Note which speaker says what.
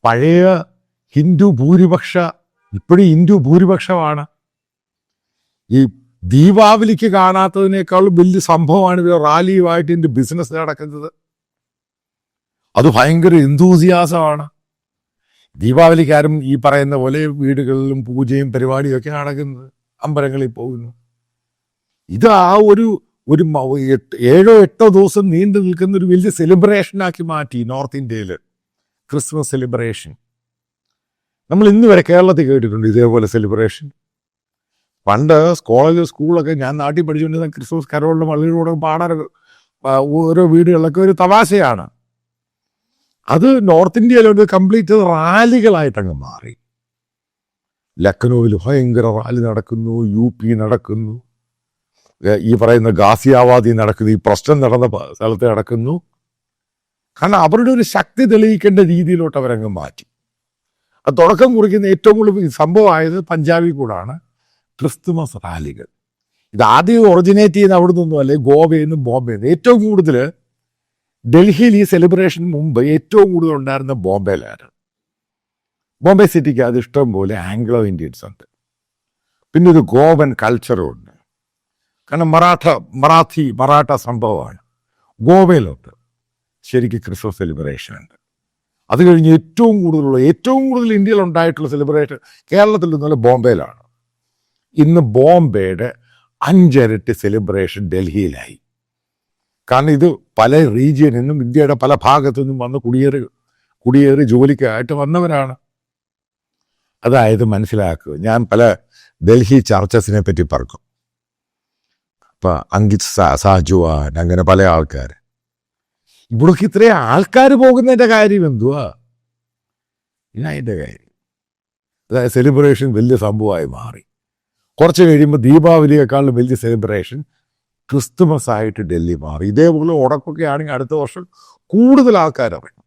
Speaker 1: പഴയ ഹിന്ദു ഭൂരിപക്ഷ, ഇപ്പോഴും ഹിന്ദു ഭൂരിപക്ഷമാണ്. ഈ ദീപാവലിക്ക് കാണാത്തതിനേക്കാളും വലിയ സംഭവമാണ് ഇവർ റാലിയുമായിട്ട് ഇതിൻ്റെ ബിസിനസ് നടക്കുന്നത്. അത് ഭയങ്കര എന്തൂസിയാസമാണ്. ദീപാവലിക്കാരും ഈ പറയുന്ന പോലെ വീടുകളിലും പൂജയും പരിപാടിയും ഒക്കെ നടക്കുന്നത്, അമ്പലങ്ങളിൽ പോകുന്നു. ഇത് ആ ഒരു 7-8 ദിവസം നീണ്ടു നിൽക്കുന്ന ഒരു വലിയ സെലിബ്രേഷനാക്കി മാറ്റി നോർത്ത് ഇന്ത്യയിൽ. ക്രിസ്മസ് സെലിബ്രേഷൻ നമ്മൾ ഇന്ന് വരെ കേരളത്തിൽ കേട്ടിട്ടുണ്ട് ഇതേപോലെ സെലിബ്രേഷൻ. പണ്ട് കോളേജ് സ്കൂളൊക്കെ ഞാൻ നാട്ടിൽ പഠിച്ചുകൊണ്ടിരുന്ന ക്രിസ്മസ് കരോളിലും വള്ളിയിലൂടെ പാടാൻ ഓരോ വീടുകളിലൊക്കെ ഒരു തമാശയാണ്. അത് നോർത്ത് ഇന്ത്യയിലൊരു കംപ്ലീറ്റ് റാലികളായിട്ടങ്ങ് മാറി. ലക്നൌവിൽ ഭയങ്കര റാലി നടക്കുന്നു, UP നടക്കുന്നു, ഈ പറയുന്ന ഗാസിയാബാദി നടക്കുന്നു, ഈ പ്രശ്നം നടന്ന സ്ഥലത്ത് നടക്കുന്നു. കാരണം അവരുടെ ഒരു ശക്തി തെളിയിക്കേണ്ട രീതിയിലോട്ട് അവരങ്ങ് മാറ്റി. അത് തുടക്കം കുറിക്കുന്ന ഏറ്റവും കൂടുതൽ സംഭവമായത് പഞ്ചാബിൽ കൂടാണ് ക്രിസ്തുമസ് റാലികൾ. ഇത് ആദ്യം ഒറിജിനേറ്റ് ചെയ്യുന്ന അവിടെ നിന്നും അല്ലെ, ഗോവയിൽ നിന്നും ബോംബെയിൽ നിന്ന്. ഏറ്റവും കൂടുതൽ ഡൽഹിയിൽ ഈ സെലിബ്രേഷൻ മുമ്പ് ഏറ്റവും കൂടുതൽ ഉണ്ടായിരുന്ന ബോംബെയിലാണ്. ബോംബെ സിറ്റിക്ക് അത് ഇഷ്ടം പോലെ ആംഗ്ലോ ഇന്ത്യൻസ് ഉണ്ട്. പിന്നെ ഒരു ഗോവൻ കൾച്ചറും ഉണ്ട്. കാരണം മറാഠ സംഭവമാണ്. ഗോവയിലുണ്ട് ശരിക്കും ക്രിസ്മസ് സെലിബ്രേഷൻ ഉണ്ട്. അത് കഴിഞ്ഞ് ഏറ്റവും കൂടുതൽ ഇന്ത്യയിൽ ഉണ്ടായിട്ടുള്ള സെലിബ്രേഷൻ കേരളത്തിൽ നിന്നുള്ള ബോംബെയിലാണ്. ഇന്ന് ബോംബെയുടെ 5 ഇരട്ടി സെലിബ്രേഷൻ ഡൽഹിയിലായി. കാരണം ഇത് പല റീജിയനിൽ നിന്നും ഇന്ത്യയുടെ പല ഭാഗത്തു നിന്നും വന്ന് കുടിയേറി ജോലിക്കായിട്ട് വന്നവരാണ്. അതായത് മനസ്സിലാക്കുക, ഞാൻ പല ഡൽഹി ചർച്ചസിനെ പറ്റി പറഞ്ഞു. ഇപ്പം അങ്കിത് സാജുവാൻ, അങ്ങനെ പല ആൾക്കാർ. ഇവിടേക്ക് ഇത്രയും ആൾക്കാർ പോകുന്നതിൻ്റെ കാര്യം എന്തുവാ? ഇതിനതിൻ്റെ കാര്യം. അതായത് സെലിബ്രേഷൻ വലിയ സംഭവമായി മാറി. കുറച്ച് കഴിയുമ്പോൾ ദീപാവലിയേക്കാളും വലിയ സെലിബ്രേഷൻ ക്രിസ്തുമസ് ആയിട്ട് ഡൽഹി മാറി. ഇതേപോലെ ഉടക്കൊക്കെ ആണെങ്കിൽ അടുത്ത വർഷം കൂടുതൽ ആൾക്കാർ ഇറങ്ങും.